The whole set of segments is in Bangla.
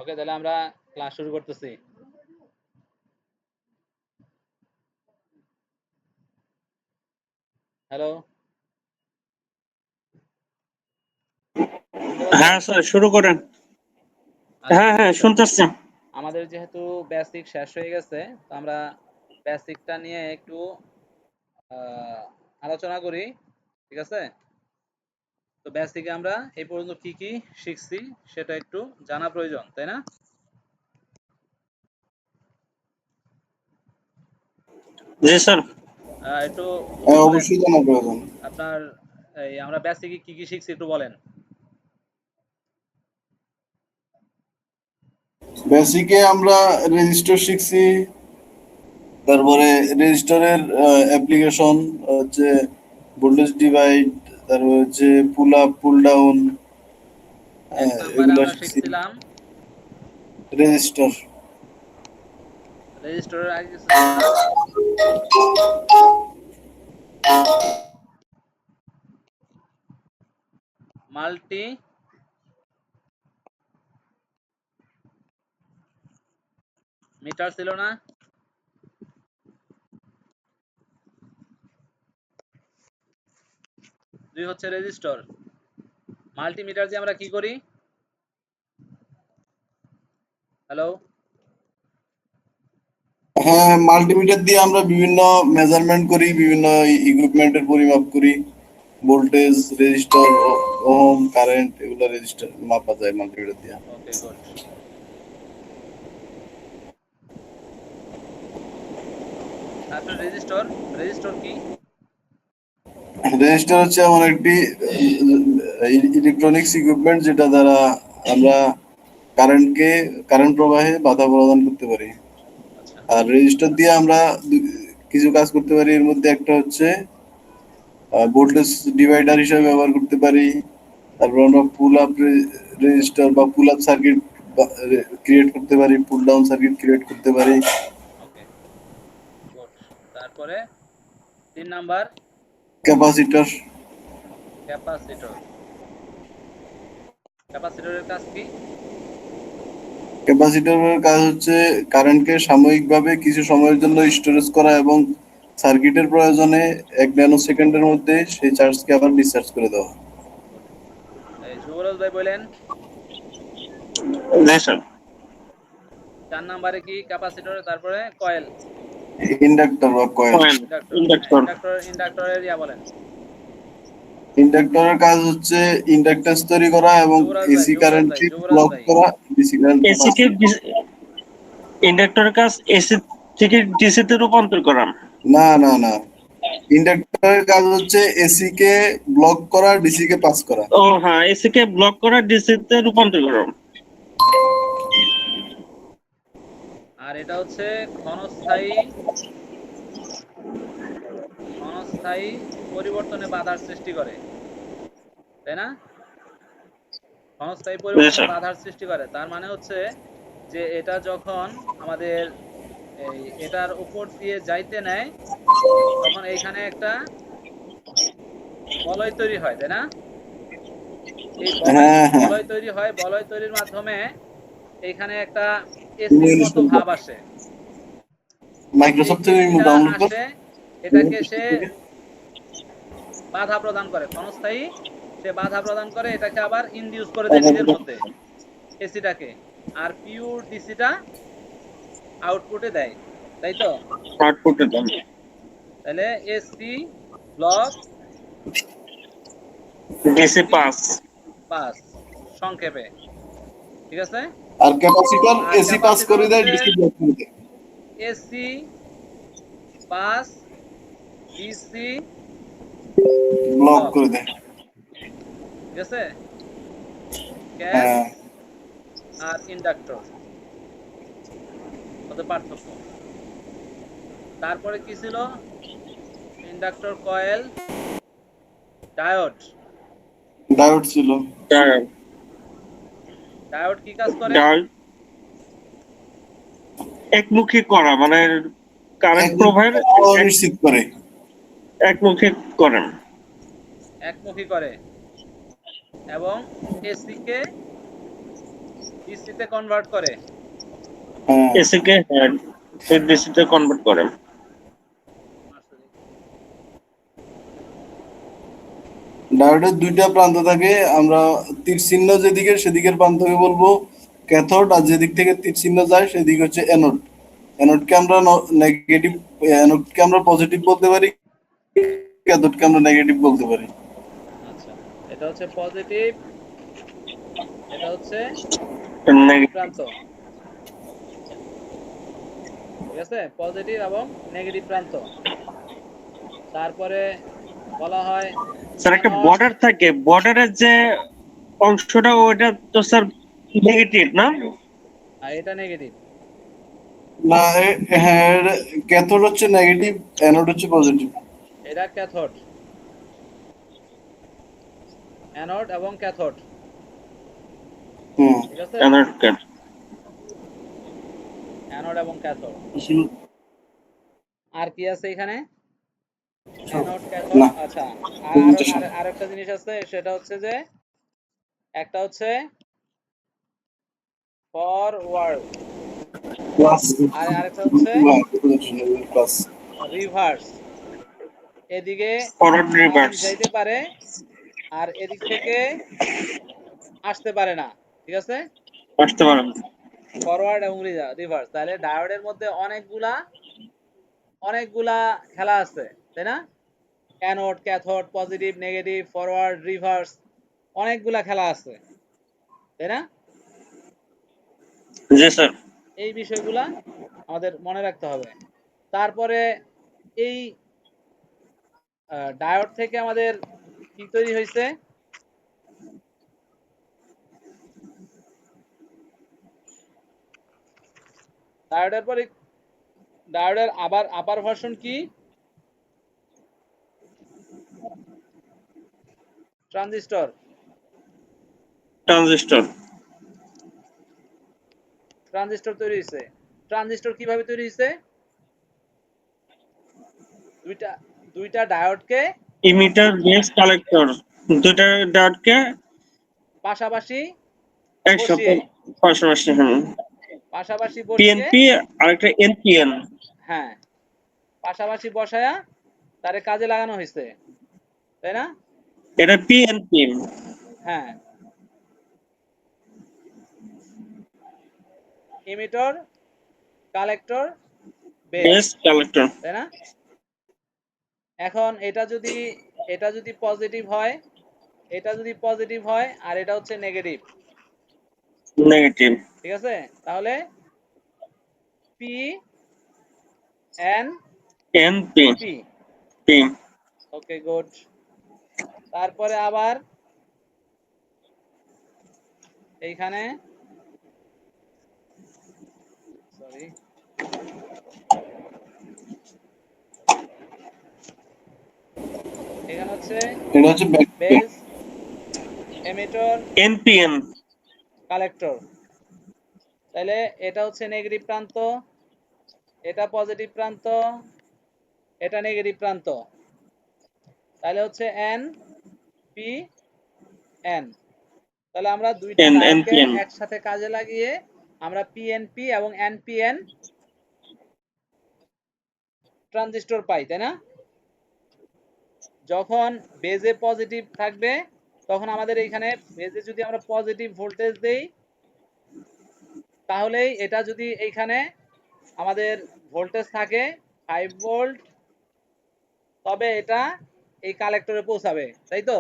ওকে, তাহলে আমরা ক্লাস শুরু করতেছি। হ্যালো, হ্যাঁ স্যার, শুরু করেন। হ্যাঁ হ্যাঁ, শুনতেছি। আমাদের যেহেতু বেসিক শেষ হয়ে গেছে, তো আমরা বেসিকটা নিয়ে একটু আলোচনা করি। ঠিক আছে? তো বেসিকে আমরা এই পর্যন্ত কি কি শিখছি সেটা একটু জানা প্রয়োজন, তাই না? জি স্যার। একটু অবশ্যই জানা প্রয়োজন। আপনার আমরা বেসিকে কি কি শিখছি একটু বলেন। বেসিকে আমরা রেজিস্টার শিখছি, তারপরে রেজিস্টারের অ্যাপ্লিকেশন হচ্ছে ভোল্টেজ ডিভাইড, তারপরে হচ্ছে পুল আপ পুল ডাউন, এক নাম্বারে এগুলো আমরা শিখছি। শিখছিলাম রেজিস্টার রেজিস্টারের আগে কিছু ছিল না? মাল্টি মিটার ছিল না? দুই হচ্ছে রেজিস্টার। মাল্টিমিটার দিয়ে আমরা কি করি? হ্যালো, হ্যাঁ, মাল্টিমিটার দিয়ে আমরা বিভিন্ন মেজারমেন্ট করি, বিভিন্ন ইকুইপমেন্টের পরিমাপ করি। ভোল্টেজ, রেজিস্টার, ওহম, কারেন্ট, এগুলো রেজিস্টার মাপা যায় মাল্টিমিটার দিয়ে। ওকে, গুড। তারপর রেজিস্টার, রেজিস্টার কি? রেজিস্টার হচ্ছে এমন একটি ইলেকট্রনিক্স ইকুইপমেন্ট যেটা দ্বারা আমরা কারেন্ট প্রবাহে বাধা প্রদান করতে পারি। আচ্ছা, আর রেজিস্টার দিয়ে আমরা কিছু কাজ করতে পারি। এর মধ্যে একটা হচ্ছে ভোল্টেজ ডিভাইডার হিসেবে ব্যবহার করতে পারি। তারপর আমরা পুল আপ রেজিস্টার বা পুল আপ সার্কিট ক্রিয়েট করতে পারি, পুল ডাউন সার্কিট ক্রিয়েট করতে পারি। ওকে, গুড। তারপরে 3 নাম্বার ক্যাপাসিটর ক্যাপাসিটর। ক্যাপাসিটরের কাজ কি? ক্যাপাসিটরের কাজ হচ্ছে কারেন্টকে সাময়িকভাবে কিছু সময়ের জন্য স্টোরেজ করা এবং সার্কিটের প্রয়োজনে 1 ন্যানো সেকেন্ডের মধ্যে সেই চার্জকে আবার ডিসচার্জ করে দেওয়া। এই যুবরাজ ভাই বলেন। জি স্যার। 4 নাম্বারে কি? ক্যাপাসিটর, তারপরে কয়েল, ইন্ডাক্টর বা কয়েল। ইন্ডাক্টরের ইয়া বলেন। ইন্ডাক্টরের কাজ হচ্ছে ইন্ডাক্ট্যান্স তৈরি করা এবং এসি কারেন্টকে ব্লক করা, ডিসি কারেন্ট এসি কে ইন্ডাক্টরের কাজ এসি থেকে ডিসি তে রূপান্তর করা। না না না, ইন্ডাক্টরের কাজ হচ্ছে এসি কে ব্লক করা, ডিসি কে পাস করা। ও হ্যাঁ, এসি কে ব্লক করা, ডিসি তে রূপান্তর করা। আর এটা হচ্ছে ক্ষণস্থায়ী ক্ষণস্থায়ী পরিবর্তনে বাধার সৃষ্টি করে, তাই না? ক্ষণস্থায়ী পরিবর্তনে বাধার সৃষ্টি করে, তার মানে হচ্ছে যে এটা যখন আমাদের এটার উপর দিয়ে যাইতে নেয়, তখন এইখানে একটা বলয় তৈরি হয়, তাই না? এই বলয় তৈরি হয়, বলয় তৈরির মাধ্যমে এইখানে একটা এসির মতো ভাব আসে। মাইক্রোসফট থেকে ডাউনলোড কর। আসে, এটাকে সে বাধা প্রদান করে, ক্ষণস্থায়ী সে বাধা প্রদান করে, এটাকে আবার ইনডিউস করে দেয় নিজের মধ্যে এসিটাকে, আর পিওর ডিসিটা আউটপুটে দেয়, তাই তো? আউটপুটে দেন। তাহলে এসি ব্লক ডিসি পাস সংক্ষেপে, ঠিক আছে? আর ক্যাপাসিটর এসি পাস করে দেয়, ডিসি ব্লক করে দেয়। এসি পাস, ডিসি ব্লক করে দেয়, ঠিক আছে? ক্যাপ আর ইন্ডাক্টর ওদের পার্থক্য। তারপরে কি ছিল? ইন্ডাক্টর, কয়েল, ডায়োড ছিল। ডায়োড কি কাজ করে? একমুখী করা, মানে কারেন্ট প্রবাহের নিশ্চিত করে, একমুখী করেন, একমুখী করে, এবং এসি কে ডিসি তে কনভার্ট করে। হ্যাঁ এসি কে ডিসি তে কনভার্ট করে। ডায়োডের দুইটা প্রান্ত থাকে, আমরা তীর চিহ্ন যেদিকে সেদিকের প্রান্তকে বলবো ক্যাথোড, আর যেদিক থেকে তীর চিহ্ন যায় সেদিক হচ্ছে অ্যানোড। অ্যানোডকে আমরা নেগেটিভ, অ্যানোডকে আমরা পজিটিভ বলতে পারি, ক্যাথোডকে আমরা নেগেটিভ বলতে পারি। আচ্ছা, এটা হচ্ছে পজিটিভ, এটা হচ্ছে নেগেটিভ। প্রান্ত, ঠিক আছে, পজিটিভ এবং নেগেটিভ প্রান্ত। তারপরে বলা হয় স্যার একটা অ্যানোড, বর্ডার থাকে, বর্ডারের যে অংশটা ওইটা তো স্যার নেগেটিভ না? আর এটা নেগেটিভ। না হ্যাঁ, ক্যাথোড হচ্ছে নেগেটিভ, অ্যানোড হচ্ছে পজিটিভ। এটা ক্যাথোড, অ্যানোড এবং ক্যাথোড, হুম। ঠিক আছে, অ্যানোড এবং ক্যাথোড। আর কি আছে এখানে? Anode, cathode. না, আচ্ছা, আর আরেকটা জিনিস আছে, সেটা হচ্ছে যে একটা হচ্ছে ফরওয়ার্ড, প্লাস আর আরেকটা হচ্ছে প্লাস। রিভার্স। এদিকে ফরওয়ার্ড কারেন্ট রিভার্স যাইতে পারে আর এদিক থেকে আসতে পারে না, ঠিক আছে, আসতে পারেন। ফরওয়ার্ড এবং রিভার্স। তাহলে ডায়োডের মধ্যে অনেকগুলা খেলা আছে, তাই না? Anode, cathode, positive, negative, forward, reverse, অনেকগুলা খেলা আছে, তাই না? জি স্যার। এই বিষয়গুলা আমাদের মনে রাখতে হবে। তারপরে এই ডায়োড থেকে আমাদের কি তৈরি হয়েছে? ডায়োডের পরে ডায়োডের আবার আপার ভার্সন কি? ট্রানজিস্টর। ট্রানজিস্টর। ট্রানজিস্টর তৈরি হয়েছে। ট্রানজিস্টর কিভাবে তৈরি হয়েছে? দুইটা দুইটা ডায়োডকে ইমিটার বেস কালেক্টর, দুইটা ডাটকে পাশাপাশি একসাথে বসিয়ে পাশাপাশি। হ্যাঁ, পাশাপাশি বসিয়ে পিএনপি আর একটা এনপিএন। হ্যাঁ, পাশাপাশি বসায়া তারে কাজে লাগানো হয়েছে, তাই না? এটা পিএনপি হ্যাঁ, emitter, collector, base, base collector. তাই না? এখন এটা যদি পজিটিভ হয়, এটা যদি পজিটিভ হয় আর এটা হচ্ছে নেগেটিভ, নেগেটিভ। ঠিক আছে, তাহলে P N NP P. P. Okay, good. তারপরে আবার এইখানে, সরি, এখানে হচ্ছে এটা হচ্ছে backplate. Base, emitter, NPN. Collector. তাহলে এটা হচ্ছে নেগেটিভ প্রান্ত, এটা পজিটিভ প্রান্ত, এটা নেগেটিভ প্রান্ত। তাহলে হচ্ছে এন পি এন। তাহলে আমরা দুইটা ডায়োডকে এনপিএন। একসাথে কাজে লাগিয়ে আমরা পিএনপি এবং এনপিএন ট্রানজিস্টর পাই, তাই না? যখন বেজে পজিটিভ থাকবে তখন আমাদের এইখানে বেজে যদি আমরা পজিটিভ ভোল্টেজ দেই, তাহলেই এটা যদি এইখানে আমাদের ভোল্টেজ থাকে 5 ভোল্ট, তবে এটা এই কালেক্টরে পৌঁছাবে, তাই তো?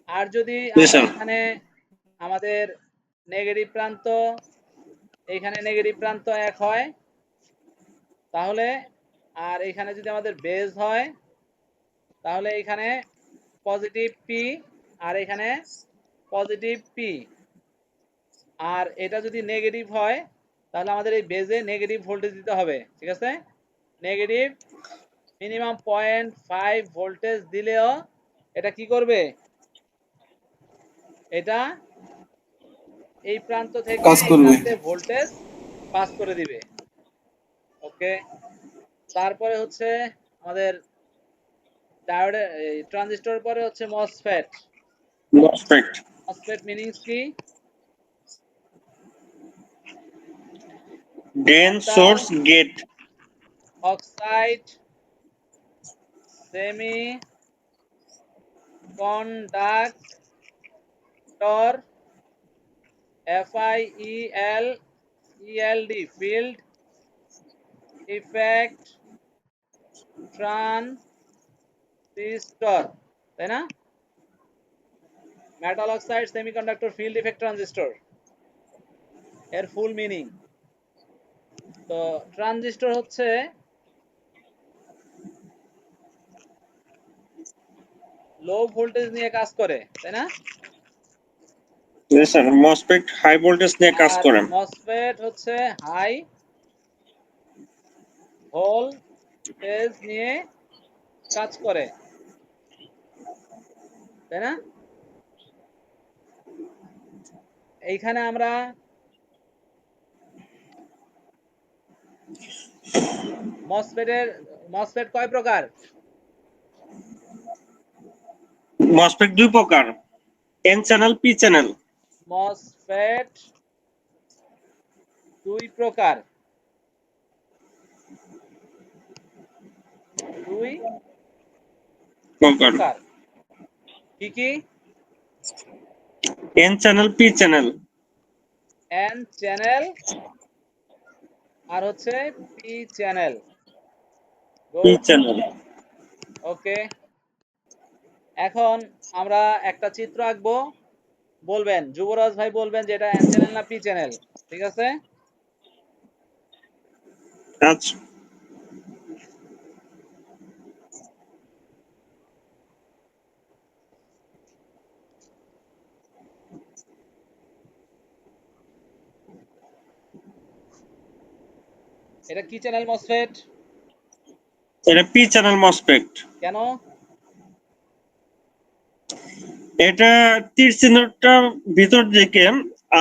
আর যদি জি আমরা স্যার। এখানে আমাদের নেগেটিভ প্রান্ত, এইখানে নেগেটিভ প্রান্ত 1 হয়, তাহলে আর এখানে যদি আমাদের বেজ হয়, তাহলে এখানে পজিটিভ পি আর এখানে পজিটিভ পি। আর এটা যদি নেগেটিভ হয় তাহলে আমাদের এই বেজে নেগেটিভ ভোল্টেজ দিতে হবে, ঠিক আছে? নেগেটিভ মিনিমাম 0.5 ভোল্টেজ দিলেও এটা কি করবে? এটা এই প্রান্ত থেকে কাজ এই করবে। প্রান্তে ভোল্টেজ পাস করে দিবে। ওকে, তারপরে হচ্ছে আমাদের ডায়োডে ট্রানজিস্টর পরে হচ্ছে মসফেট। MOSFET মসফেট মিনিংস কি? Drain metal source gate oxide semiconductor FIELD field effect transistor, তাই না? Metal oxide semiconductor field effect transistor এর ফুল মিনিং। তো ট্রানজিস্টর হচ্ছে লো ভোল্টেজ নিয়ে কাজ করে, তাই না? স্যার মসফেট হাই ভোল্টেজ নিয়ে কাজ আর করে। মসফেট হচ্ছে হাই ভোল্টেজ নিয়ে কাজ করে, তাই না? এইখানে আমরা মসফেট কয় প্রকার? মসফেট দুই প্রকার, N channel P channel. MOSFET দুই প্রকার, দুই প্রকার প্রকার কি কি? N channel P channel. N channel আর হচ্ছে P channel. P channel. Okay, এখন আমরা একটা চিত্র আঁকবো, বলবেন যুবরাজ ভাই বলবেন যে এটা এন চ্যানেল না পি চ্যানেল, ঠিক আছে? আচ্ছা এটা কি চ্যানেল মসফেট? এটা পি চ্যানেল মসফেট। কেন? এটা তীর চিহ্নটা ভিতর দিকে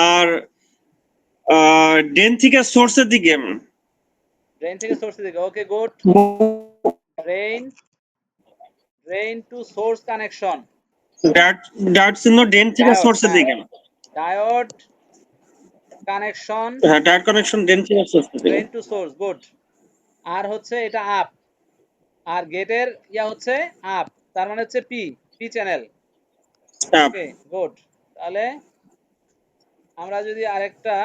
আর ড্রেন থেকে সোর্সের দিকে। ড্রেন থেকে সোর্সের দিকে, okay good. Drain to source connection. Dot চিহ্ন ড্রেন থেকে ডায়োড, সোর্সের দিকে। ডায়োড কানেকশন হ্যাঁ, ডাট কানেকশন ড্রেন থেকে সোর্সের দিকে। Drain to source, good. আর হচ্ছে এটা আপ, আর গেটের ইয়া হচ্ছে আপ, তার মানে হচ্ছে P, P channel. Okay good. তাহলে আমরা যদি আরেকটা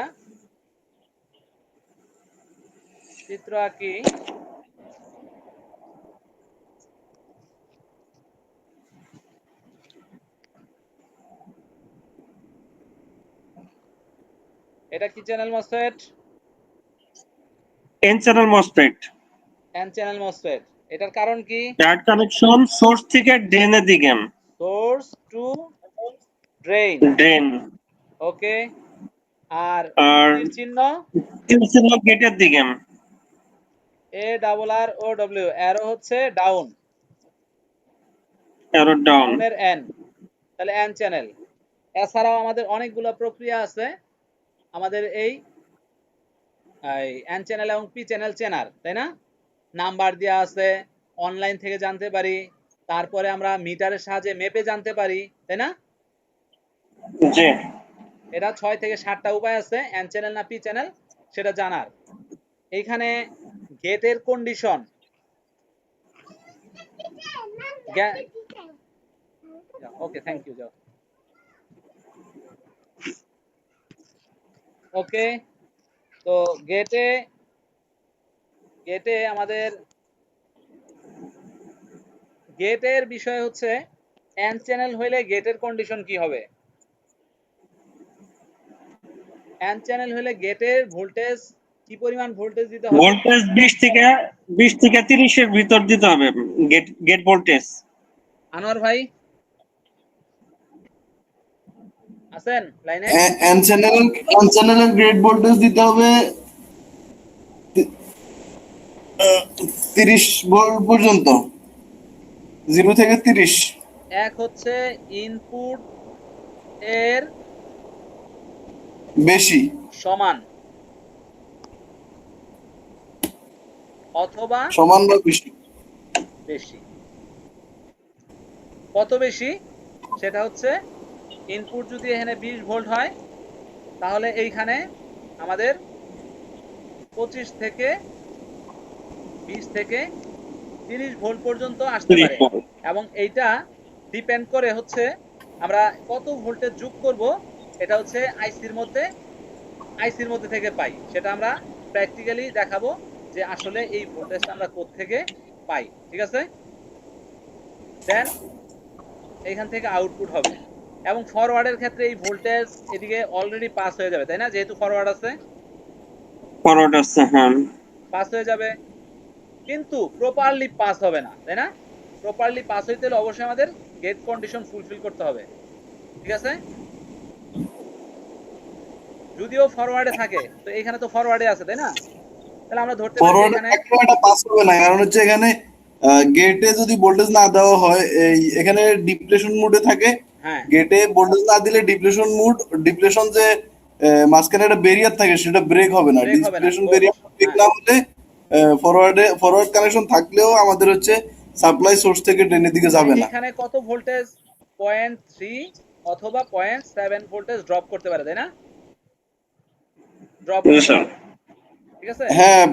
চিত্র আঁকি, এটা কি channel MOSFET? N channel MOSFET. N channel MOSFET. এটার কারণ কি? ডাট কানেকশন সোর্স থেকে ড্রেনের দিকে। Source to drain, drain. Okay. আর আর তীর চিহ্ন তীর চিহ্ন গেটের দিকে। ARROW, অ্যারো হচ্ছে ডাউন, অ্যারো ডাউন। ডাউনের এন, তাহলে এন চ্যানেল। এছাড়াও আমাদের অনেকগুলো প্রক্রিয়া আছে আমাদের এই এন চ্যানেল এবং পি চ্যানেল চেনার, তাই না? নাম্বার দেওয়া আছে, অনলাইন থেকে জানতে পারি, তারপরে আমরা মিটারের সাহায্যে মেপে জানতে পারি, তাই না? জি। এটা 6 থেকে 7টা উপায় আছে এন চ্যানেল না পি চ্যানেল সেটা জানার। এইখানে গেটের কন্ডিশন, ওকে থ্যাংক ইউ, যাও। ওকে, তো গেটে গেটে আমাদের গেটের বিষয় হচ্ছে এন চ্যানেল হইলে গেটের কন্ডিশন কি হবে? এন চ্যানেল হইলে গেটের ভোল্টেজ কি পরিমাণ ভোল্টেজ দিতে হবে? ভোল্টেজ 20 থেকে 30 এর ভিতর দিতে হবে। Gate voltage. আনোয়ার ভাই আছেন লাইনে? এন চ্যানেলের গ্রেড ভোল্টেজ দিতে হবে 30 ভোল্ট পর্যন্ত, 0 থেকে 30। এক হচ্ছে ইনপুট এর বেশি সমান অথবা সমান বা বেশি। বেশি। কত বেশি? সেটা হচ্ছে ইনপুট যদি এখানে 20 ভোল্ট হয় তাহলে এইখানে আমাদের 25 থেকে 20 থেকে 30 ভোল্ট পর্যন্ত আসতে পারে এবং এইটা ডিপেন্ড করে হচ্ছে আমরা কত ভোল্টেজ যোগ করব, এটা হচ্ছে আইসির মধ্যে থেকে পাই, সেটা আমরা প্র্যাকটিক্যালি দেখাবো যে আসলে এই ভোল্টেজটা আমরা কোথা থেকে পাই। ঠিক আছে, দেন এইখান থেকে আউটপুট হবে এবং ফরওয়ার্ডের ক্ষেত্রে এই ভোল্টেজ এদিকে অলরেডি পাস হয়ে যাবে, তাই না? যেহেতু ফরওয়ার্ড আছে ফরওয়ার্ড আছে, হ্যাঁ। পাস হয়ে যাবে, কিন্তু প্রপারলি পাস হবে না, তাই না? প্রপারলি পাস হইতে হলে অবশ্যই আমাদের গেট কন্ডিশন ফুলফিল করতে হবে। ঠিক আছে, যদিও ফরওয়ার্ডে থাকে তো এখানে তো ফরওয়ার্ডে আছে, তাই না? তাহলে আমরা ধরতে পারি যে ফরওয়ার্ডে এখানে থাকলেও এটা পাস হবে না, কারণ হচ্ছে এখানে গেটে যদি ভোল্টেজ না দেওয়া হয়, এই এখানে ডিপ্লেশন মোডে থাকে। হ্যাঁ গেটে ভোল্টেজ না দিলে ডিপ্লেশন যে মাঝখানে একটা ব্যারিয়ার থাকে সেটা ব্রেক হবে না। ব্রেক হবে না। ডিপ্লেশন ব্যারিয়ার ব্রেক হ্যাঁ না হলে ফরওয়ার্ড কানেকশন থাকলেও আমাদের হচ্ছে সাপ্লাই সোর্স থেকে ড্রেনের দিকে মানে যাবে না। এখানে কত ভোল্টেজ 0.3 অথবা 0.7 ভোল্টেজ ড্রপ করতে পারে, তাই না? ড্রপ করতে পারে। ঠিক আছে, হ্যাঁ,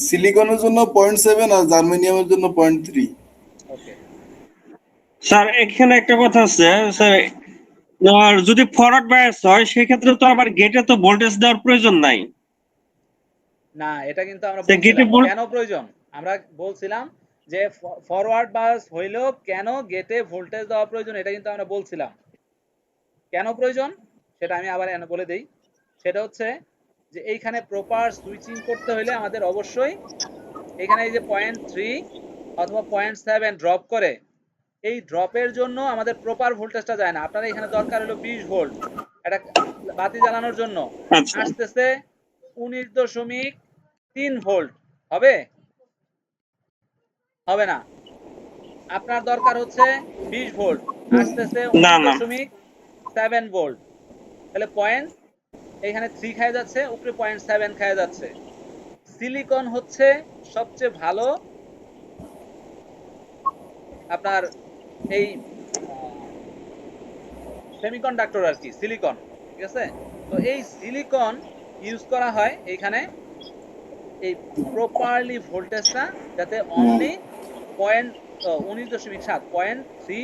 সিলিকনের জন্য 0.7 আর জার্মেনিয়ামের জন্য 0.3। ওকে। স্যার এখানে একটা কথা আছে স্যার, আর যদি ফরওয়ার্ড বায়াস হয় সেক্ষেত্রে তো আবার গেটে তো ভোল্টেজ দেওয়ার প্রয়োজন নাই। না, এটা কিন্তু আমরা সে গেটে বলছিলাম কেন প্রয়োজন। আমরা বলছিলাম যে ফরওয়ার্ড বাস হইলেও কেন গেটে ভোল্টেজ দেওয়া প্রয়োজন, এটা কিন্তু আমরা বলছিলাম। কেন প্রয়োজন সেটা আমি আবার এনে বলে দেই। সেটা হচ্ছে যে এইখানে প্রপার সুইচিং করতে হলে আমাদের অবশ্যই এখানে এই যে 0.3 অথবা 0.7 ড্রপ করে, এই ড্রপের জন্য আমাদের প্রপার ভোল্টেজটা যায় না। আপনার এখানে দরকার হলো 20 ভোল্ট, এটা বাতি জ্বালানোর জন্য আচ্ছা, আসতেছে 19.3 ভোল্ট, হবে? হবে না। আপনার দরকার হচ্ছে 20 ভোল্ট, আসতেছে না না 19.7 ভোল্ট, তাহলে পয়েন্ট এখানে 3 খায় যাচ্ছে, উপরে 0.7 খায় যাচ্ছে। সিলিকন হচ্ছে সবচেয়ে ভালো আপনার এই সেমিকন্ডাক্টর আর কি, সিলিকন। ঠিক আছে, তো এই সিলিকন ইউজ করা হয় এইখানে এই প্রপারলি ভোল্টেজটা যাতে অনলি 19.7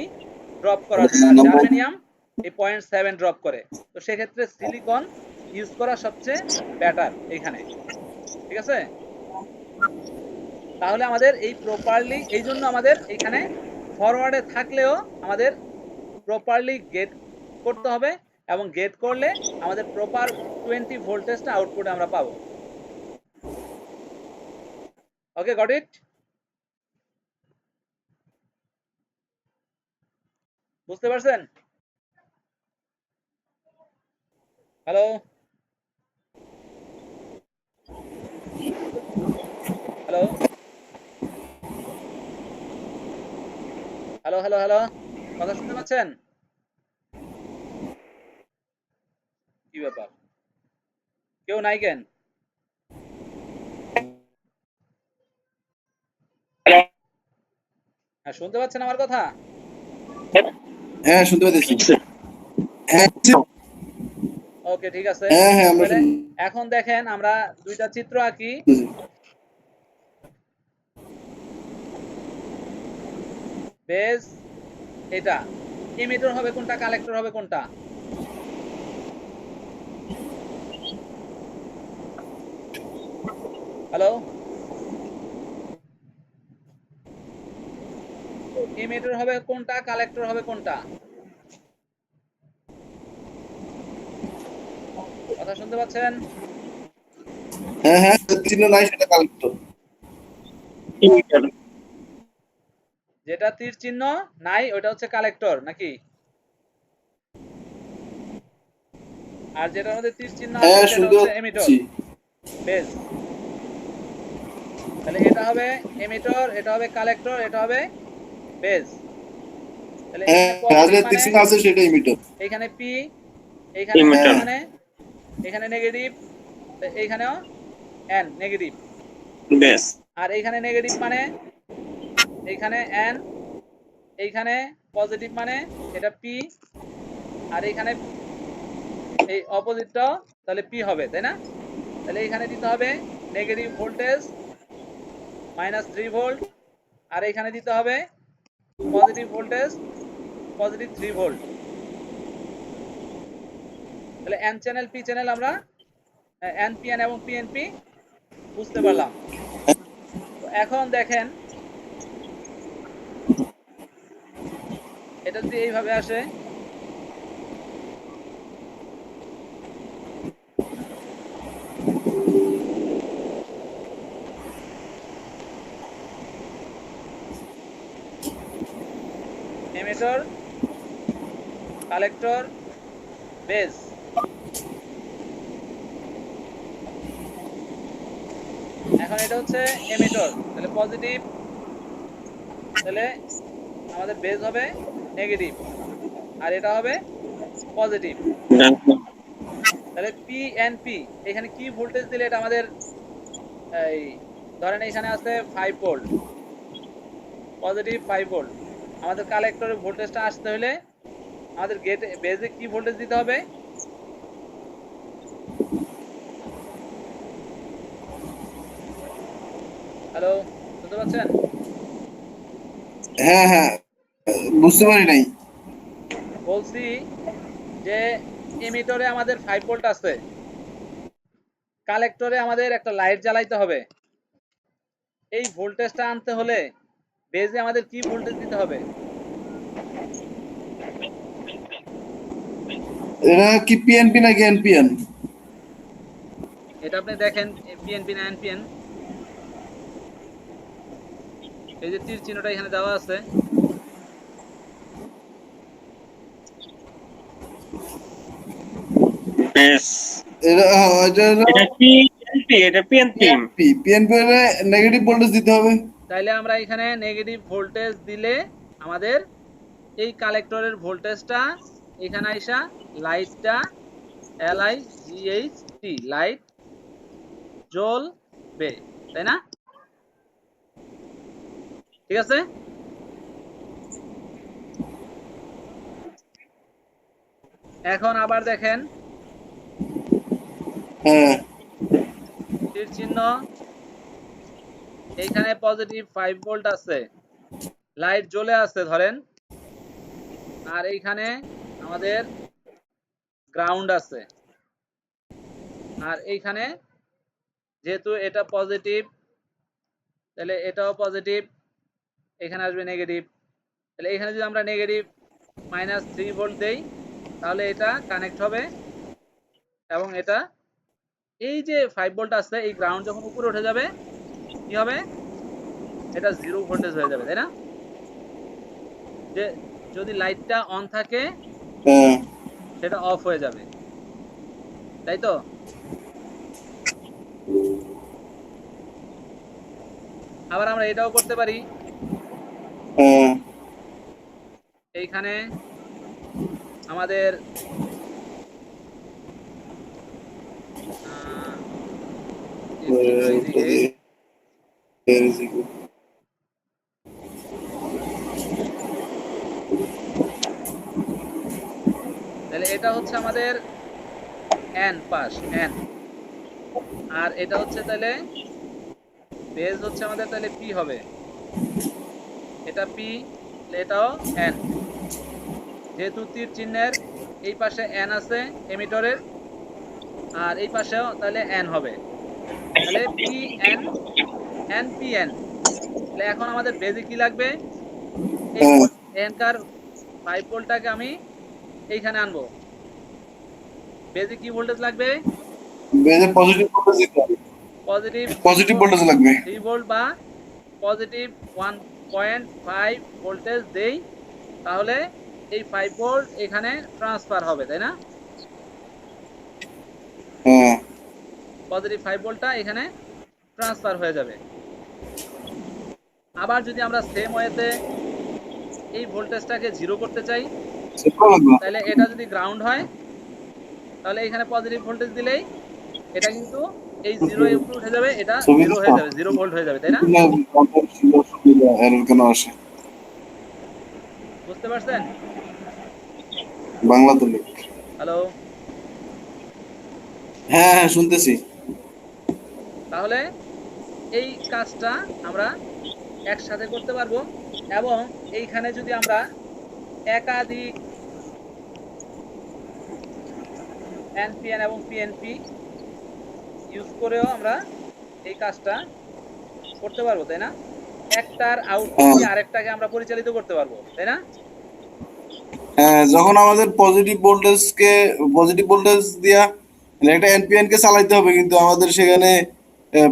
ড্রপ করার জন্য, আর জার্মেনিয়াম এই 0.7 ড্রপ করে। তো সেক্ষেত্রে সিলিকন ইউজ করা সবচেয়ে বেটার এইখানে। ঠিক আছে, তাহলে আমাদের এই প্রপারলি, এই জন্য আমাদের এইখানে ফরওয়ার্ডে থাকলেও আমাদের প্রপারলি গেট করতে হবে এবং গেট করলে আমাদের প্রপার 20 ভোল্টেজটা আউটপুট আমরা পাবো। ওকে, গট ইট? বুঝতে পারছেন? Hello hello hello hello hello, কথা শুনতে পাচ্ছেন? কি ব্যাপার, কেউ নাই কেন? হ্যাঁ, শুনতে পাচ্ছেন আমার কথা? হ্যাঁ, শুনতে পাচ্ছি। হ্যাঁ ওকে, ঠিক আছে। হ্যাঁ হ্যাঁ, আমরা তাহলে এখন দেখেন আমরা দুইটা চিত্র আঁকি। বেজ এটা, ইমিটর হবে কোনটা, কালেক্টর হবে কোনটা? হ্যালো, ইমিটর হবে কোনটা, কালেক্টর হবে কোনটা? কথা শুনতে পাচ্ছেন? হ্যাঁ হ্যাঁ, চিহ্ন নাই সেটা কালেক্টর। যেটা তীর চিহ্ন নাই ওটা হচ্ছে কালেক্টর নাকি? আর যেটার মধ্যে তীর চিহ্ন আছে হ্যাঁ, সেটা শুনতে হচ্ছে এমিটর, পাচ্ছি। বেজ। তাহলে এটা হবে এমিটর, এটা হবে কালেক্টর, এটা হবে বেজ। তাহলে হ্যাঁ, এখানে পজিটিভ আসলে মানে তীর আছে সেটা ইমিটর। এইখানে পি, এইখানে ইমিটার এন মানে এখানে নেগেটিভ, এইখানেও এন নেগেটিভ। বেস আর এইখানে নেগেটিভ মানে এইখানে এন, এইখানে পজিটিভ মানে এটা পি, আর এখানে এই অপোজিটটা তাহলে পি হবে, তাই না? তাহলে এখানে দিতে হবে নেগেটিভ ভোল্টেজ -3 ভোল্ট, আর এখানে দিতে হবে পজিটিভ ভোল্টেজ +3 ভোল্ট। তাহলে এন চ্যানেল পি চ্যানেল আমরা এনপিএন এবং পিএনপি বুঝতে পারলাম। তো এখন দেখেন এটা যদি এইভাবে আসে, এমিটর, কালেক্টর, বেস। এখন এটা হচ্ছে এমিটর, তাহলে পজিটিভ, তাহলে আমাদের বেস হবে নেগেটিভ, আর এটা হবে পজিটিভ। তাহলে পি এন পি এখানে কি ভোল্টেজ দিলে এটা আমাদের এই ধরেন এখানে আছে 5 ভোল্ট, পজিটিভ 5 ভোল্ট। আমাদের কালেক্টরের ভোল্টেজটা আসতে হলে আমাদের গেটে বেসে কি ভোল্টেজ দিতে হবে? হ্যালো, শুনতে পাচ্ছেন? হ্যাঁ হ্যাঁ, বুঝতে পারি নাই। বলছি যে এমিটরে আমাদের 5 ভোল্ট আছে, কালেক্টরে আমাদের একটা লাইট জ্বালাইতে হবে। এই ভোল্টেজটা আনতে হলে বেজে আমাদের কি ভোল্টেজ দিতে হবে? এটা কি পিএনপি নাকি এনপিএন? এটা আপনি দেখেন পিএনপি না এনপিএন, এই যে তীর চিহ্নটা এখানে দেওয়া আছে। বেশ, এটা এটা এটা পিএনপি, এটা পিএনপি। পিএনপি, পিএনপি হলে নেগেটিভ ভোল্টেজ দিতে হবে। তাইলে আমরা এখানে নেগেটিভ ভোল্টেজ দিলে আমাদের এই কালেক্টরের ভোল্টেজটা এখানে আইসা লাইটটা LIGHT লাইট জ্বলবে, তাই না? ঠিক আছে। এখন আবার দেখেন হ্যাঁ তীর চিহ্ন, এইখানে পজিটিভ 5 ভোল্ট আছে, লাইট জ্বলে আছে ধরেন, আর এইখানে আমাদের গ্রাউন্ড আছে, আর এইখানে যেহেতু এটা পজিটিভ তাহলে এটাও পজিটিভ, এখানে আসবে নেগেটিভ। তাহলে এখানে যদি আমরা নেগেটিভ -3 ভোল্ট দেই তাহলে এটা কানেক্ট হবে, এবং এটা এই যে 5 ভোল্ট আছে এই গ্রাউন্ড যখন উপরে উঠে যাবে কি হবে? এটা 0 ভোল্টেজ হয়ে যাবে, তাই না? যে যদি লাইটটা অন থাকে হ্যাঁ সেটা অফ হয়ে যাবে, তাই তো? আবার আমরা এটাও করতে পারি, হ্যাঁ। এইখানে আমাদের এইদিকে তাহলে এটা হচ্ছে আমাদের এন পাস এন, আর এটা হচ্ছে তাহলে বেজ হচ্ছে আমাদের, তাহলে পি হবে, এটা পি, এটাও এন। যেহেতু তীর চিহ্নের এই পাশে এন আছে এমিটরের, আর এই পাশেও তাহলে এন হবে, তাহলে P N N P N. তাহলে এখন আমাদের বেজে কি লাগবে? এই এনকার 5 ভোল্টটাকে আমি এইখানে আনবো। বেজে কি ভোল্টেজ লাগবে? বেজে পজিটিভ ভোল্টেজ দিতে হবে। পজিটিভ পজিটিভ ভোল্টেজ লাগবে। 3 ভোল্ট বা পজিটিভ 1.5 ভোল্টেজ দেই, তাহলে এই 5 ভোল্ট এখানে ট্রান্সফার হবে, তাই না? হ্যাঁ পজিটিভ 5 ভোল্টটা এখানে ট্রান্সফার হয়ে যাবে। আবার যদি আমরা সেম ওয়েতে এই ভোল্টেজটাকে 0 করতে চাই, তাহলে এটা যদি গ্রাউন্ড হয় তাহলে এখানে পজিটিভ ভোল্টেজ দিলেই এটা কিন্তু এই 0 এ উপরে উঠে যাবে, এটা 0 হয়ে যাবে, 0 ভোল্ট হয়ে যাবে, তাই না? এরর কেন আসে? বুঝতে পারছেন? বাংলা দলিল। হ্যালো, হ্যাঁ হ্যাঁ শুনতেছি। তাহলে এই কাজটা আমরা একসাথে করতে পারবো এবং এইখানে যদি আমরা একাধিক এনপিএন এবং পিএনপি ইউজ করেও আমরা এই কাজটা করতে পারবো, তাই না? একটার আউটপুট হ্যাঁ দিয়ে আরেকটাকে আমরা পরিচালিত করতে পারবো, তাই না? হ্যাঁ, যখন আমাদের পজিটিভ ভোল্টেজ দিয়া মানে একটা এনপিএন কে চালাইতে হবে, কিন্তু আমাদের সেখানে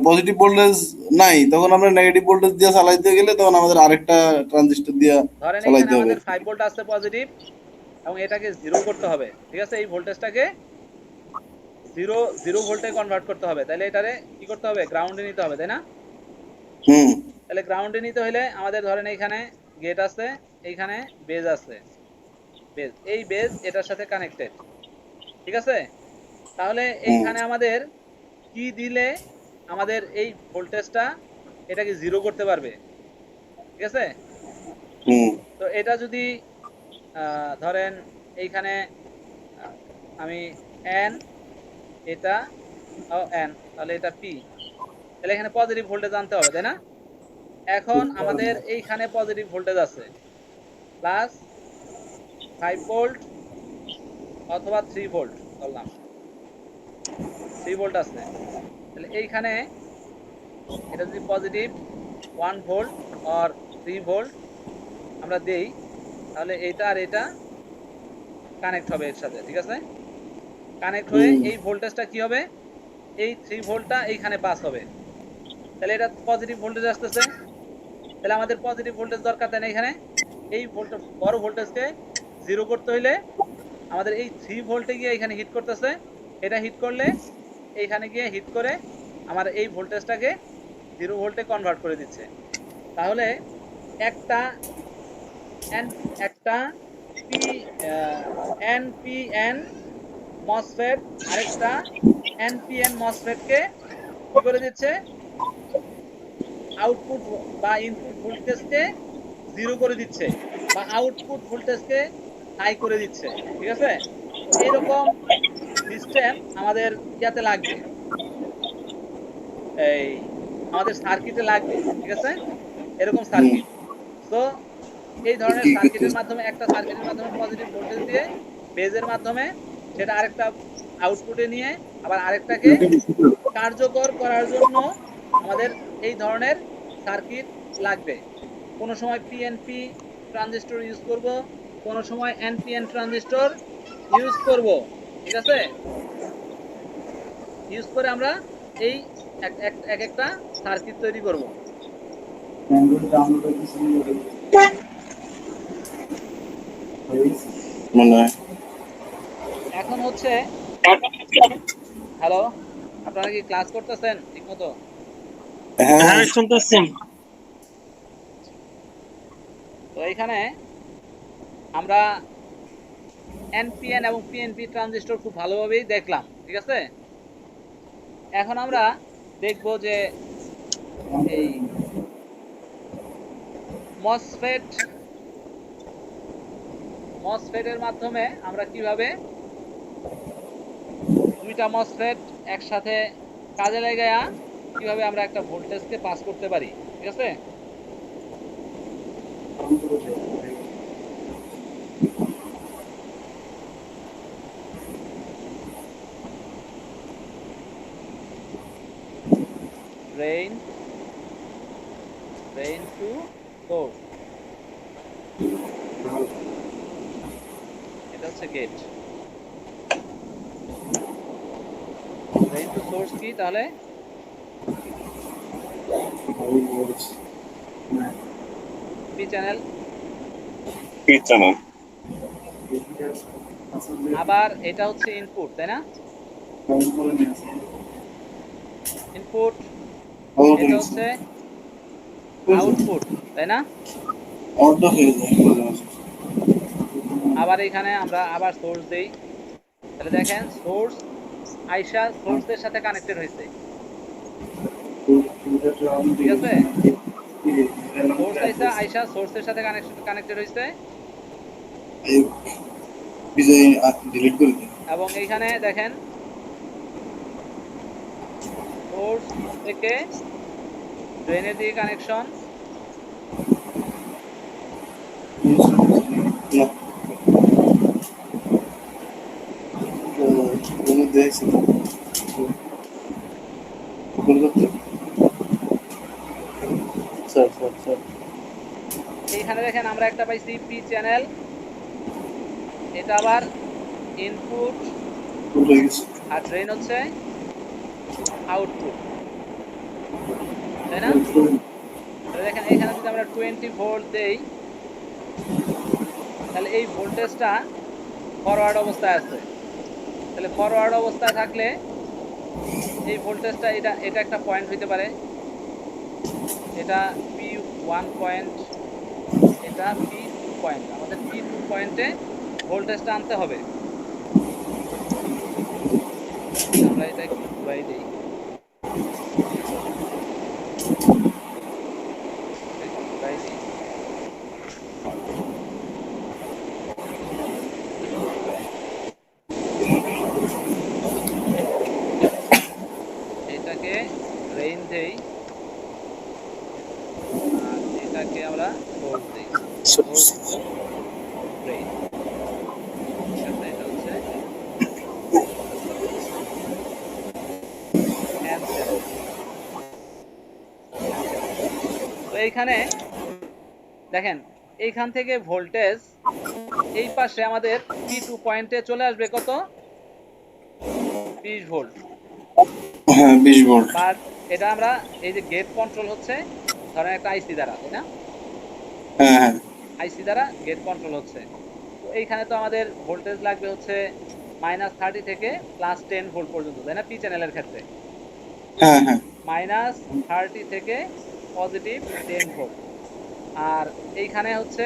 পজিটিভ ভোল্টেজ নাই, তখন আমরা নেগেটিভ ভোল্টেজ দিয়ে চালাইতে গেলে তখন আমাদের আরেকটা ট্রানজিস্টর দিয়া ধরেন এইখানে চালাইতে হবে। আমাদের 5 ভোল্ট আসছে পজিটিভ এবং এটাকে জিরো করতে হবে, ঠিক আছে? এই ভোল্টেজটাকে জিরো জিরো ভোল্টে কনভার্ট করতে হবে, তাহলে এটারে কি করতে হবে? গ্রাউন্ডে নিতে হবে, তাই না? হুম তাহলে গ্রাউন্ডে নিতে হলে আমাদের ধরেন এইখানে গেট আছে, এইখানে বেজ আছে, বেজ, এই বেজ এটার সাথে কানেক্টেড, ঠিক আছে? তাহলে হুম এইখানে আমাদের কি দিলে আমাদের এই ভোল্টেজটা এটাকে জিরো করতে পারবে, ঠিক আছে? হুম তো এটা যদি ধরেন এইখানে আহ, আমি এন, এটা এন, তাহলে এটা পি, তাহলে এখানে পজিটিভ ভোল্টেজ আনতে হবে, তাই না? এখন আমাদের এইখানে পজিটিভ ভোল্টেজ আছে প্লাস 5 ভোল্ট অথবা 3 ভোল্ট, বললাম 3 ভোল্ট আছে, তাহলে এইখানে এটা যদি পজিটিভ 1 ভোল্ট আর 3 ভোল্ট আমরা দেই, তাহলে এটা আর এটা কানেক্ট হবে এর সাথে, ঠিক আছে? কানেক্ট হয়ে হুম এই ভোল্টেজটা কি হবে? এই 3 ভোল্টটা এইখানে পাস হবে, তাহলে এটা পজিটিভ ভোল্টেজ আসতেছে, তাহলে আমাদের পজিটিভ ভোল্টেজ দরকার, তাই না? এখানে এই ভোল্টেজ, বড় ভোল্টেজকে জিরো করতে হইলে আমাদের এই 3 ভোল্টে গিয়ে এখানে হিট করতেছে, এটা হিট করলে এইখানে গিয়ে হিট করে আমার এই ভোল্টেজটাকে 0 ভোল্টে কনভার্ট করে দিচ্ছে। তাহলে একটা এন একটা পি এনপিএন মসফেট আরেকটা এনপিএন মসফেটকে কি করে দিচ্ছে? আউটপুট বা ইনপুট ভোল্টেজকে জিরো করে দিচ্ছে বা আউটপুট ভোল্টেজকে হাই করে দিচ্ছে, ঠিক আছে? তো এইরকম সিস্টেম আমাদের ইয়াতে লাগবে, এই আমাদের সার্কিটে লাগবে, ঠিক আছে? এরকম হুম সার্কিট। তো এই ধরনের কি সার্কিটের করতেছে? মাধ্যমে, একটা সার্কিটের মাধ্যমে পজিটিভ ভোল্টেজ দিয়ে বেজের মাধ্যমে সেটা আরেকটা আউটপুটে নিয়ে আবার আরেকটাকে কার্যকর করার জন্য আমাদের এই ধরনের সার্কিট লাগবে। কোনো সময় পিএনপি ট্রানজিস্টর ইউজ করব, কোনো সময় এনপিএন ট্রানজিস্টর ইউজ করব, ঠিক আছে? ইউজ করে আমরা এই এক একটা সার্কিট তৈরি করব। মনে হয়। এখন হচ্ছে, হ্যালো, আপনারা কি ক্লাস করতেছেন ঠিক মতো? হ্যাঁ হ্যাঁ শুনতেছি। তো এখানে আমরা এনপিএন এবং পিএনপি ট্রানজিস্টর খুব ভালোভাবেই দেখলাম, ঠিক আছে? এখন আমরা দেখব যে এই মসফেট মসফেটের মাধ্যমে আমরা কিভাবে দুইটা মসফেট একসাথে কাজে লাগায়া কিভাবে আমরা একটা ভোল্টেজকে পাস করতে পারি, ঠিক আছে? ড্রেইন ড্রেইন টু সোর্স, এটা হচ্ছে গেট। ড্রেইন টু সোর্স কি তাহলে? P channel. কি চ্যানেল? আবার এটা হচ্ছে ইনপুট, তাই না? ইনপুট, এটা হচ্ছে আউটপুট, তাই না? অর্ধ হয়ে যায়। আবার এখানে আমরা আবার সোর্স দেই, তাহলে দেখেন সোর্স আইসা সোর্সের সাথে কানেক্টেড হয়েছে, ঠিক আছে? সোর্স আইসা সোর্সের সাথে কানেক্টেড হয়েছে, বিজয় ডিলিট করে দিন। এবং এইখানে দেখেন সোর্স থেকে ড্রেনের দিকে কানেকশন, না, ওর মধ্যে আছে তো। ওপেন করতে। স্যার। এইখানে দেখেন আমরা একটা পাইছি পি চ্যানেল, এটা আবার ইনপুট ফুল হয়ে গেছে। আর ড্রেন হচ্ছে আউটপুট, তাই না? তাহলে দেখেন এখানে যদি আমরা 20 ভোল্ট দেই, তাহলে এই ভোল্টেজটা ফরওয়ার্ড অবস্থায় আছে। তাহলে ফরওয়ার্ড অবস্থায় থাকলে এই ভোল্টেজটা এটা এটা একটা পয়েন্ট হইতে পারে, এটা P1 পয়েন্ট, এটা P2 পয়েন্ট। আমাদের P2 পয়েন্টে ভোল্টেজটা আনতে হবে। আমরা এটা একটু ঘুরাই দেই, এটা একটু ঘুরাই দেই। এটাকে ড্রেন দেই আর এটাকে আমরা সোর্স দেই, সোর্স টু ড্রেন। ঠিক আছে, এটা হচ্ছে এন চ্যানেল, এন চ্যানেল। তো এইখানে দেখেন এইখান থেকে ভোল্টেজ এই পাশে আমাদের P2 পয়েন্টে চলে আসবে কত, 20 ভোল্ট। হ্যাঁ 20 ভোল্ট। বাট এটা আমরা এই যে গেট কন্ট্রোল হচ্ছে ধরেন একটা আইসি দ্বারা, তাই না? হ্যাঁ। আইসি দ্বারা গেট কন্ট্রোল হচ্ছে। তো এইখানে তো আমাদের ভোল্টেজ লাগবে হচ্ছে -30 থেকে +10 ভোল্ট পর্যন্ত, তাই না? পি চ্যানেলের ক্ষেত্রে হ্যাঁ। -30 থেকে +10 ভোল্ট। আর এইখানে হচ্ছে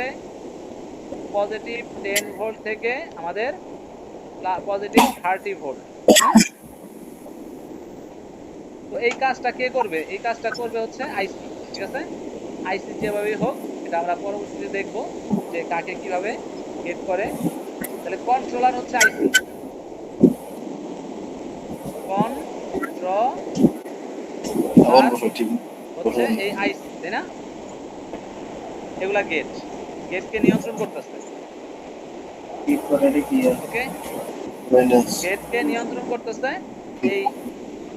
+10 ভোল্ট থেকে আমাদের +30 ভোল্ট। তো এই কাজটা কে করবে? এই কাজটা করবে হচ্ছে আইসি। ঠিক আছে, আইসি যেভাবেই হোক, এটা আমরা পরবর্তীতে দেখব যে কাকে কিভাবে গেট করে। তাহলে কন্ট্রোলার হচ্ছে আইসি, আবার কন্ট্রোলার বসো, ঠিক হচ্ছে বসুন। এই আইসি, তাই না? এগুলা গেট, গেটকে নিয়ন্ত্রণ করতেছে। ওকে, মাইনাস গেটকে নিয়ন্ত্রণ করতেছে এই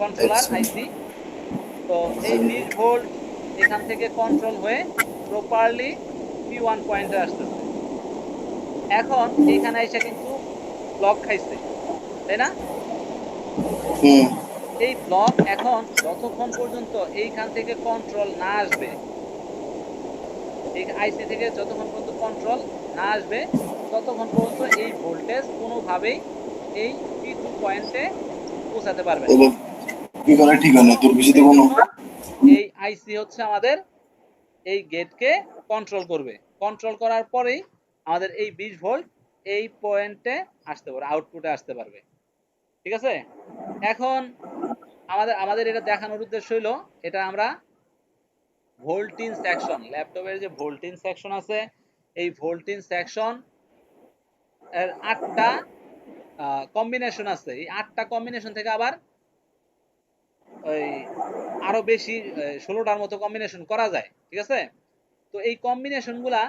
কন্ট্রোলার আইসি। তো এই 20 ভোল্ট এখান থেকে কন্ট্রোল হয়ে প্রপারলি P1 পয়েন্টে আসতেছে। এখন এইখানে এসে কিন্তু ব্লক খাইছে, তাই না? হুম এই ব্লক এখন যতক্ষণ পর্যন্ত এইখান থেকে কন্ট্রোল না আসবে, এই আইসি থেকে যতক্ষণ পর্যন্ত কন্ট্রোল না আসবে, ততক্ষণ পর্যন্ত এই ভোল্টেজ কোনোভাবেই এই P2 পয়েন্টে পৌঁছাতে পারবে না। তাহলে কি করে ঠিক হয় না, তোর বিষয়তে এই কোনো জন্য এই আইসি হচ্ছে আমাদের এই গেটকে কন্ট্রোল করবে। কন্ট্রোল করার পরেই আমাদের এই 20 ভোল্ট এই পয়েন্টে আসতে পারবে, আউটপুটে আসতে পারবে। ঠিক আছে, এখন আমাদের আমাদের এটা দেখানোর উদ্দেশ্য হলো, এটা আমরা ভোল্টিন সেকশন, ল্যাপটপের যে ভোল্টিন সেকশন আছে, এই ভোল্টিন সেকশন এর 8টা কম্বিনেশন আছে। এই 8টা কম্বিনেশন থেকে আবার ওই আরো বেশি 16টার মতো কম্বিনেশন করা যায়। ঠিক আছে, তো এই কম্বিনেশন গুলা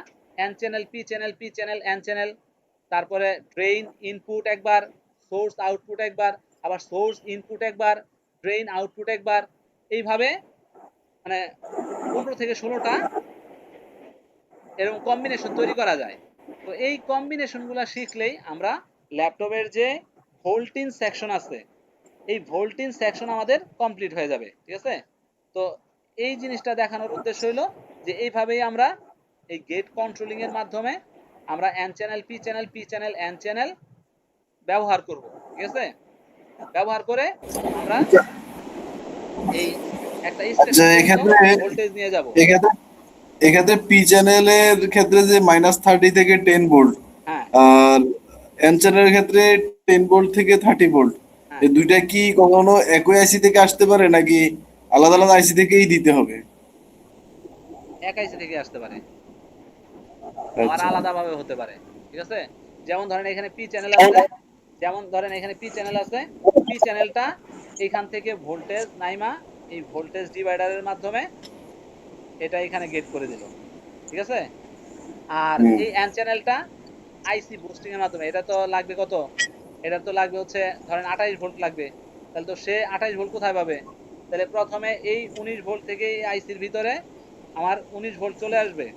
N channel, P channel, P channel, N channel, তারপরে ড্রেইন ইনপুট একবার, সোর্স আউটপুট একবার, আবার সোর্স ইনপুট একবার, ড্রেইন আউটপুট একবার, এইভাবে মানে 15 থেকে 16টা এরকম কম্বিনেশন তৈরি করা যায়। তো এই কম্বিনেশন গুলা শিখলেই আমরা ল্যাপটপের যে ভোল্টিন সেকশন আছে, এই ভোল্টিন সেকশন আমাদের কমপ্লিট হয়ে যাবে। ঠিক আছে, তো এই জিনিসটা দেখানোর উদ্দেশ্য হলো যে এইভাবেই আমরা এই গেট কন্ট্রোলিং এর মাধ্যমে আমরা N channel, P channel, P channel, N channel ব্যবহার করব। ঠিক আছে, ব্যবহার করে আমরা এই একটা আচ্ছা, স্টেশন পর্যন্ত এক্ষেত্রে ভোল্টেজ নিয়ে যাব। এক্ষেত্রে এক্ষেত্রে পি চ্যানেলের ক্ষেত্রে যে -30 থেকে 10 ভোল্ট, হ্যাঁ আর এন চ্যানেলের ক্ষেত্রে 10 ভোল্ট থেকে 30 ভোল্ট, হ্যাঁ, এই দুইটা কি কখনো একই আইসি থেকে আসতে পারে নাকি আলাদা আলাদা আইসি থেকেই দিতে হবে? এক আইসি থেকে আসতে পারে, আবার আচ্ছা। আলাদাভাবে হতে পারে। ঠিক আছে, যেমন ধরেন এখানে পি চ্যানেল আছে, যেমন ধরেন এখানে পি চ্যানেল আছে, পি চ্যানেলটা এখান থেকে ভোল্টেজ নাইমা এই ভোল্টেজ ডিভাইডারের মাধ্যমে এটা এখানে গেট করে দিল, ঠিক আছে। আর হুম এই এন চ্যানেলটা আইসি বুস্টিং এর মাধ্যমে, এটা তো লাগবে কত, এটা তো লাগবে হচ্ছে ধরেন 28 ভোল্ট লাগবে, তাহলে তো সে 28 ভোল্ট কোথায় পাবে, তাহলে প্রথমে এই 19 ভোল্ট থেকে এই আইসির ভিতরে আমার 19 ভোল্ট চলে আসবে,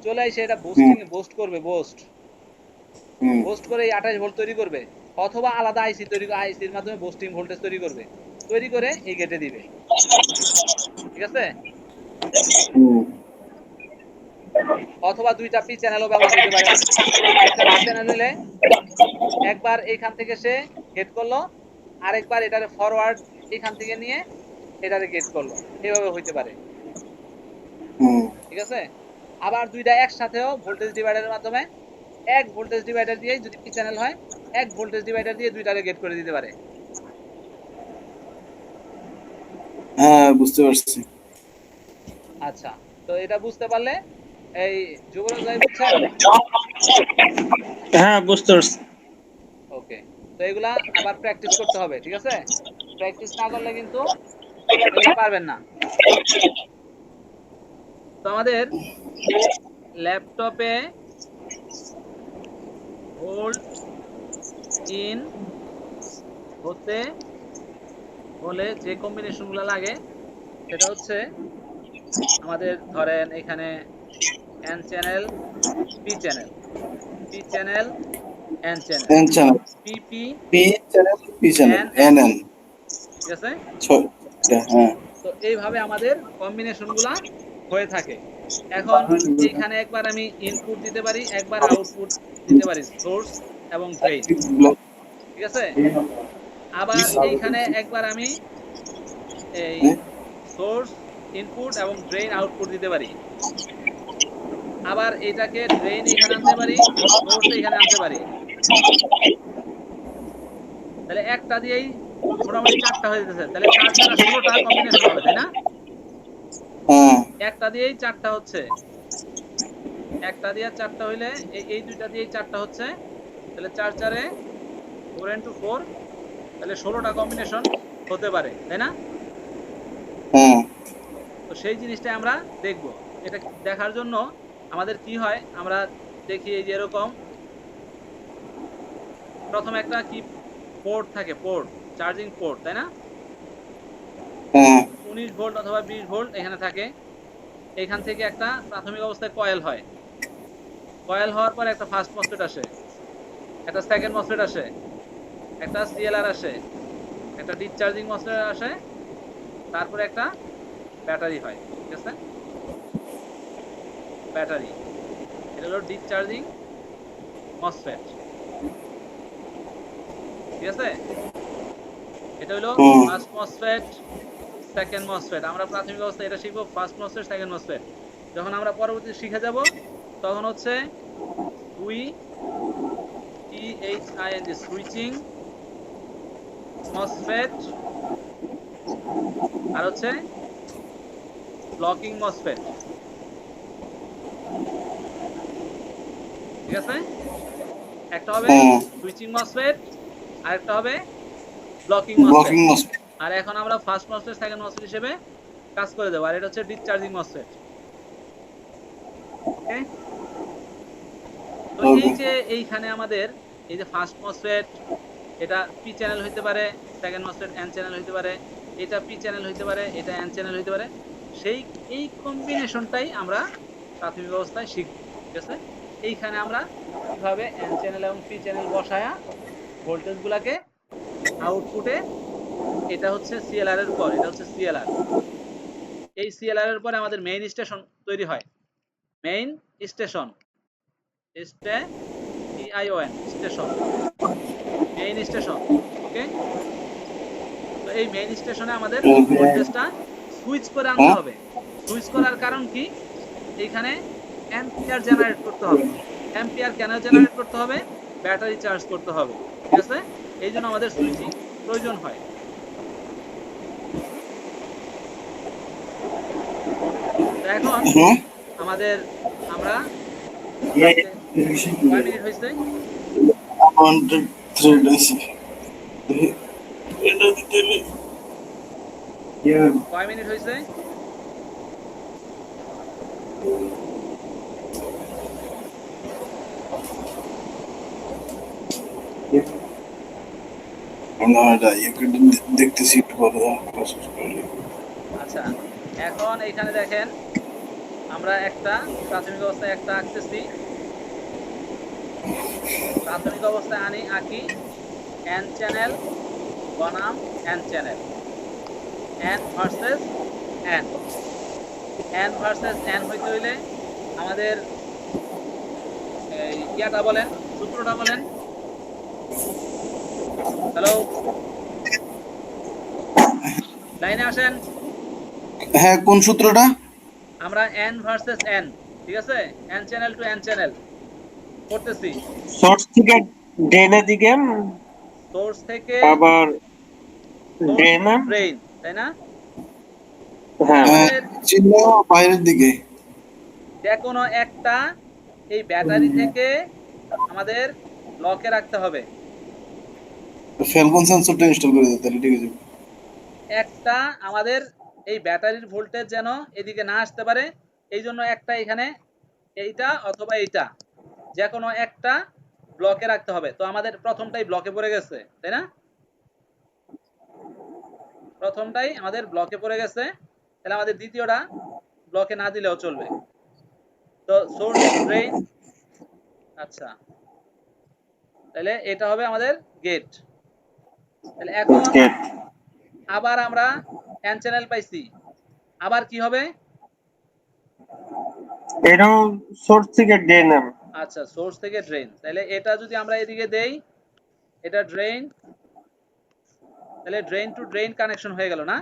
চলে এসে এটা হুম বুস্টিং বুস্ট করবে, বুস্ট হুম বুস্ট করে এই 28 ভোল্ট তৈরি করবে, অথবা আলাদা আইসি তৈরি, আইসির মাধ্যমে বুস্টিং ভোল্টেজ তৈরি করবে, তৈরি করে এই গেটে দিবে, ঠিক আছে। হুম অথবা দুইটা পি চ্যানেলও ব্যবহার হইতে পারে, একটা পি চ্যানেল নিলে একবার এইখান থেকে সে গেট করলো, আরেকবার এটারে ফরওয়ার্ড এখান থেকে নিয়ে এটারে গেট করলো, এভাবে হইতে পারে, হুম ঠিক আছে। আবার দুইটা একসাথেও ভোল্টেজ ডিভাইডারের মাধ্যমে, এক ভোল্টেজ ডিভাইডার দিয়ে যদি পি চ্যানেল হয়, এক ভোল্টেজ ডিভাইডার দিয়ে দুইটারে গেট করে দিতে পারে। হ্যাঁ বুঝতে পারছি। আচ্ছা, তো এটা বুঝতে পারলে এই যুবরাজ ভাই বুঝছেন? হ্যাঁ বুঝতে পারছি। ওকে, তো এগুলা আবার প্র্যাকটিস করতে হবে, ঠিক আছে, প্র্যাকটিস না করলে কিন্তু এগুলা পারবেন না। তো আমাদের ল্যাপটপে ভোল্ট ইন হতে হলে যে কম্বিনেশন গুলো লাগে সেটা হচ্ছে আমাদের ধরেন এখানে N channel, P channel, P channel, N channel, N channel, PP, P channel, P channel, N N N, N, ঠিক আছে। ছয়টা, হ্যাঁ। তো এইভাবে আমাদের কম্বিনেশন গুলা হয়ে থাকে। এখন এইখানে একবার আমি ইনপুট দিতে পারি, একবার আউটপুট দিতে পারি, সোর্স এবং ড্রেইন, ঠিক আছে। আবার এইখানে একবার আমি এই সোর্স ইনপুট এবং ড্রেইন আউটপুট দিতে পারি, আবার এটাকে ড্রেইন এখানে আনতে পারি, সোর্স এখানে আনতে পারি, তাহলে একটা দিয়েই মোটামুটি 4টা হয়ে যেতেছে, তাহলে 4 দ্বারা 16টা কম্বিনেশন হবে, তাই না। হ্যাঁ একটা দিয়েই 4টা হচ্ছে, একটা দিয়ে 4টা হইলে এই দুইটা দিয়েই 4টা হচ্ছে, তাহলে 4 4 এ 4 into 4, তাহলে 16টা কম্বিনেশন হতে পারে, তাই না। হ্যাঁ তো সেই জিনিসটাই আমরা দেখব। এটা দেখার জন্য আমাদের কি হয়, আমরা দেখি এই যে এরকম প্রথমে একটা কি পোর্ট থাকে, পোর্ট, চার্জিং পোর্ট, তাই না। হ্যাঁ 19 ভোল্ট অথবা 20 ভোল্ট এখানে থাকে, এখান থেকে একটা প্রাথমিক অবস্থায় কয়েল হয়, কয়েল হওয়ার পর একটা ফার্স্ট মসফেট আসে, একটা সেকেন্ড মসফেট আসে, একটা সিএলআর আসে, একটা ডিসচার্জিং মসফেট আসে, তারপরে একটা ব্যাটারি হয়, ঠিক আছে, ব্যাটারি, এটা হলো ডিসচার্জিং মসফেট, ঠিক আছে। এটা হলো হুম ফার্স্ট মসফেট, সেকেন্ড মসফেট, আমরা প্রাথমিক অবস্থায় এটা শিখবো, ফার্স্ট মসফেট, সেকেন্ড মসফেট। যখন আমরা পরবর্তী শিখে যাব তখন হচ্ছে সুইচিং মসফেট, আর হচ্ছে ব্লকিং মসফেট, ঠিক আছে। একটা হবে হ্যাঁ সুইচিং মসফেট, আর একটা হবে ব্লকিং ব্লকিং মসফেট। মসফেট। আর এখন আমরা ফার্স্ট মসফেট, সেকেন্ড মসফেট হিসেবে কাজ করে দেবো, আর এটা হচ্ছে ডিসচার্জিং মসফেট, ওকে। তো এই যে এইখানে আমাদের এই যে ফার্স্ট মসফেট, এটা পি চ্যানেল হইতে পারে, সেকেন্ড মসফেট এন চ্যানেল হইতে পারে, এটা পি চ্যানেল হইতে পারে, এটা এন চ্যানেল হইতে পারে, সেই এই কম্বিনেশনটাই আমরা প্রাথমিক অবস্থায় শিখব, ঠিক আছে। এইখানে আমরা কিভাবে এন চ্যানেল এবং পি চ্যানেল বসায়া ভোল্টেজ গুলাকে আউটপুটে, এটা হচ্ছে সিএলআর এর পর, এটা হচ্ছে সিএলআর, এই সিএলআর এর পরে আমাদের মেইন স্টেশন তৈরি হয়, main station, station, main station, okay. তো এই মেইন স্টেশনে আমাদের ভোল্টেজটা সুইচ করে আনতে হ্যাঁ হবে। সুইচ করার কারণ কি, এইখানে অ্যাম্পিয়ার জেনারেট করতে হবে। অ্যাম্পিয়ার কেন জেনারেট করতে হবে, ব্যাটারি চার্জ করতে হবে, ঠিক আছে, এই জন্য আমাদের সুইচিং প্রয়োজন হয়। তো এখন হ্যাঁ আমাদের আমরা কয় মিনিট হয়েছে? আনওয়ান্টেড থ্রেড আছে এটা দিতে হলে কয় মিনিট হয়েছে? আমরা এটা একটু দেখতেছি একটু পরে প্রসেস করে আচ্ছা, এখন এইখানে দেখেন আমরা একটা প্রাথমিক অবস্থায় একটা আঁকতেছি। প্রাথমিক অবস্থায় আঁকি n চ্যানেল বনাম n channel, n versus n। n versus n হইতে হইলে আমাদের ইয়াটা বলেন, সূত্রটা বলেন। হ্যালো, লাইনে আসেন। হ্যাঁ কোন সূত্রটা আমরা n ভার্সেস n, ঠিক আছে, n channel to n channel করতেছি। সোর্স থেকে ড্রেনের দিকে সোর্স থেকে আবার ড্রেনে, ড্রেন, তাই না? হ্যাঁ আমাদের চিহ্ন বাইরের দিকে যে কোনো একটা এই ব্যাটারি থেকে আমাদের লকে রাখতে হবে। ফ্যালকন সেন্সরটা ইনস্টল করে দিতে তাহলে ঠিক আছে একটা আমাদের এই ব্যাটারির ভোল্টেজ যেন এদিকে না আসতে পারে, এই জন্য একটা এখানে এইটা অথবা এইটা যে কোনো একটা ব্লকে রাখতে হবে। তো আমাদের প্রথমটাই ব্লকে পড়ে গেছে, তাই না? প্রথমটাই আমাদের ব্লকে পড়ে গেছে, তাহলে আমাদের দ্বিতীয়টা ব্লকে না দিলেও চলবে। তো সোর্স টু ড্রেন, আচ্ছা, তাহলে এটা হবে আমাদের গেট। তাহলে এখন আবার আমরা n চ্যানেল পাইছি, আবার কি হবে? এটাও সোর্স থেকে ড্রেনে। আচ্ছা, সোর্স থেকে ড্রেন, তাহলে এটা যদি আমরা এদিকে দেই, এটা ড্রেন, তাহলে ড্রেন টু ড্রেন কানেকশন হয়ে গেল না?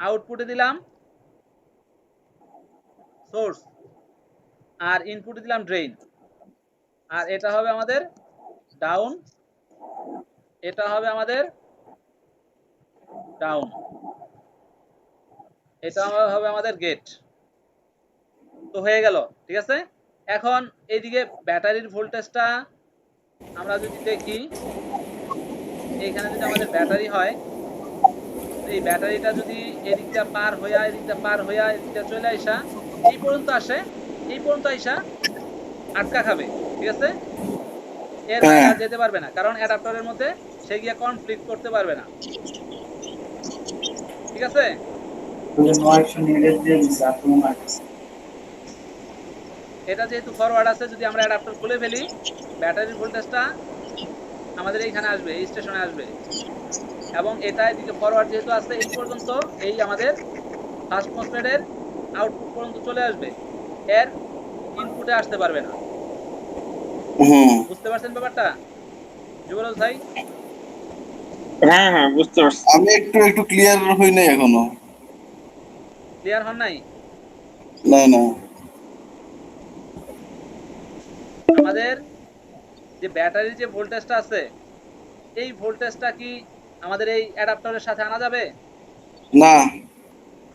আউটপুটে দিলাম সোর্স আর ইনপুটে দিলাম ড্রেন, আর এটা হবে আমাদের ডাউন, এটা হবে আমাদের ডাউন, এটা হবে আমাদের গেট। তো হয়ে গেল, ঠিক আছে। এখন এইদিকে ব্যাটারির ভোল্টেজটা আমরা যদি দেখি, এইখানে যদি আমাদের ব্যাটারি হয়, এই ব্যাটারিটা যদি এদিকটা পার হইয়া এদিকটা পার হইয়া এদিকটা চলে আসা এই পর্যন্ত আসে, এই পর্যন্ত আইসা আটকা খাবে, ঠিক আছে। এর বাইরে হ্যাঁ আর যেতে পারবে না, কারণ অ্যাডাপ্টারের মধ্যে সে গিয়ে কনফ্লিক্ট করতে পারবে না, ঠিক আছে। এটা যেহেতু ফরওয়ার্ড আছে, যদি আমরা অ্যাডাপ্টার খুলে ফেলি, ব্যাটারির ভোল্টেজটা আমাদের এইখানে আসবে, এই স্টেশনে আসবে, এবং এটা এদিকে ফরওয়ার্ড যেহেতু আছে এই পর্যন্ত, এই আমাদের ফার্স্ট মসফেটের আউটপুট পর্যন্ত চলে আসবে, এর ইনপুটে আসতে পারবে না। হুম বুঝতে পারছেন ব্যাপারটা যুবরাজ ভাই? হ্যাঁ হ্যাঁ বুঝতে পারছি। আমি একটু একটু ক্লিয়ার হই নাই এখনো ক্লিয়ার হন নাই? না না আমাদের যে ব্যাটারির যে ভোল্টেজটা আছে, এই ভোল্টেজটা কি আমাদের এই অ্যাডাপ্টারের সাথে আনা যাবে? না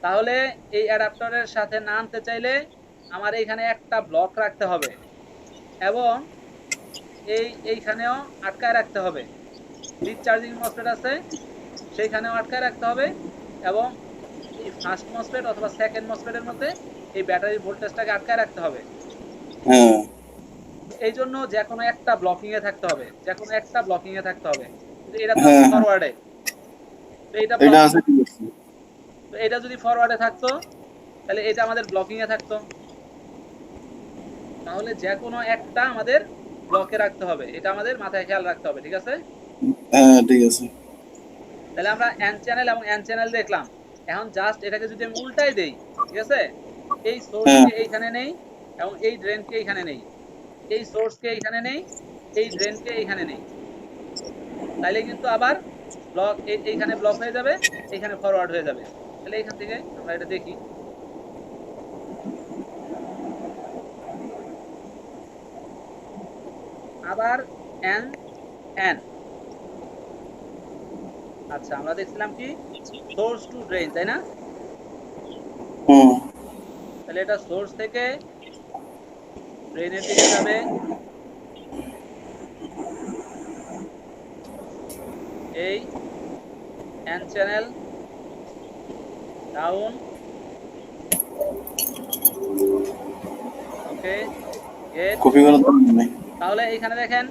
তাহলে এই অ্যাডাপ্টারের সাথে না আনতে চাইলে আমার এইখানে একটা ব্লক রাখতে হবে, এবং এইখানেও আটকায় রাখতে হবে। ডিসচার্জিং মসফেট আছে, সেইখানেও আটকায় রাখতে হবে, এবং এই ফার্স্ট মসফেট অথবা সেকেন্ড মসফেটের মধ্যে এই ব্যাটারির ভোল্টেজটাকে আটকায় রাখতে হবে। হ্যাঁ এই জন্য যে কোনো একটা ব্লকিং এ থাকতে হবে, যে কোনো একটা ব্লকিং এ থাকতে হবে। কিন্তু এটা তো আছে হ্যাঁ হ্যাঁ ফরওয়ার্ডে, তো এটা এটা ব্লকিং, আছে ঠিক আছে তো এটা যদি ফরওয়ার্ডে থাকতো তাহলে এটা আমাদের ব্লকিং এ থাকতো। তাহলে যে কোনো একটা আমাদের ব্লকে রাখতে হবে, এটা আমাদের মাথায় খেয়াল রাখতে হবে, ঠিক আছে। হ্যাঁ ঠিক আছে তাহলে আমরা এন চ্যানেল এবং এন চ্যানেল দেখলাম। এখন জাস্ট এটাকে যদি আমি উল্টাই দেই, ঠিক আছে, এই হ্যাঁ সোর্সকে এইখানে নেই এবং এই ড্রেনকে এইখানে নেই, এই সোর্সকে এইখানে নেই, এই ড্রেনকে এইখানে নেই, তাইলে কিন্তু আবার ব্লক এইখানে ব্লক হয়ে যাবে, এইখানে ফরওয়ার্ড হয়ে যাবে। তাহলে এইখান থেকে আমরা এটা দেখি, আবার এন এন, আচ্ছা আমরা দেখছিলাম কি সোর্স টু ড্রেন, তাই না? হুম তাহলে এটা সোর্স থেকে ড্রেনের দিকে যাবে, এই এন চ্যানেল ডাউন, ওকে গেট। কপি করার দরকার নেই। তাহলে এখানে দেখেন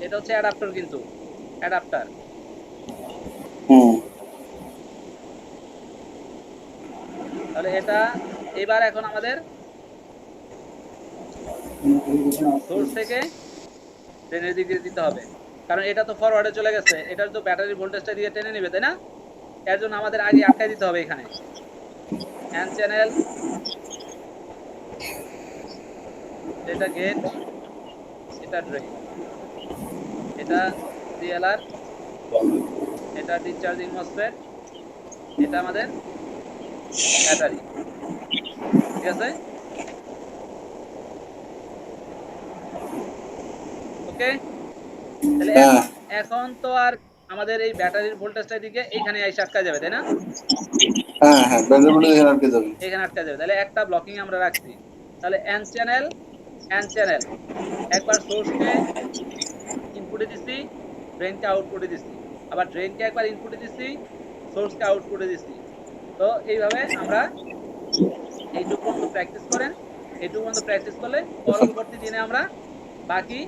এটা হচ্ছে অ্যাডাপ্টার, কিন্তু অ্যাডাপ্টার। হুম তাহলে এটা এবার এখন আমাদের সোর্স থেকে ড্রেনের দিকে দিতে হবে, কারণ এটা তো ফরওয়ার্ডে চলে গেছে, এটার তো ব্যাটারি ভোল্টেজটা দিয়ে টেনে নেবে, তাই না? এর জন্য আমাদের আগে আটকায় দিতে হবে এখানে এন চ্যানেল, এটা গেট, এটা ড্রেন, এটা সিএলআর, এটা ডিসচার্জিং মসফেট, এটা আমাদের ব্যাটারি, ঠিক আছে? ওকে, তাহলে হ্যাঁ এখন তো আর আমাদের এই ব্যাটারির ভোল্টেজটা দিকে এইখানে এসে আটকা যাবে, তাই না? হ্যাঁ হ্যাঁ ব্যাটারি ভোল্টেজ এখানে আটকে যাবে। এখানে আটকা যাবে, তাহলে একটা ব্লকিং আমরা রাখছি। তাহলে এন চ্যানেল একবার সোর্সকে ইনপুটে দিছি, ড্রেনকে আউটপুটে দিছি, আবার ড্রেনকে একবার ইনপুটে দিছি, সোর্সকে আউটপুটে দিছি। তো এইভাবে আমরা এইটুকু পর্যন্ত প্র্যাকটিস করেন, এইটুকু পর্যন্ত প্র্যাকটিস করলে পরবর্তী দিনে আমরা বাকি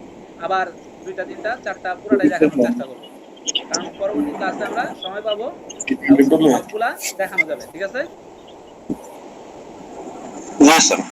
আবার 2টা 3টা 4টা পুরোটাই দেখানোর চেষ্টা করব, কারণ পরবর্তী ক্লাসে আমরা সময় পাবো এবং সবগুলা দেখানো যাবে, ঠিক আছে? না স্যার।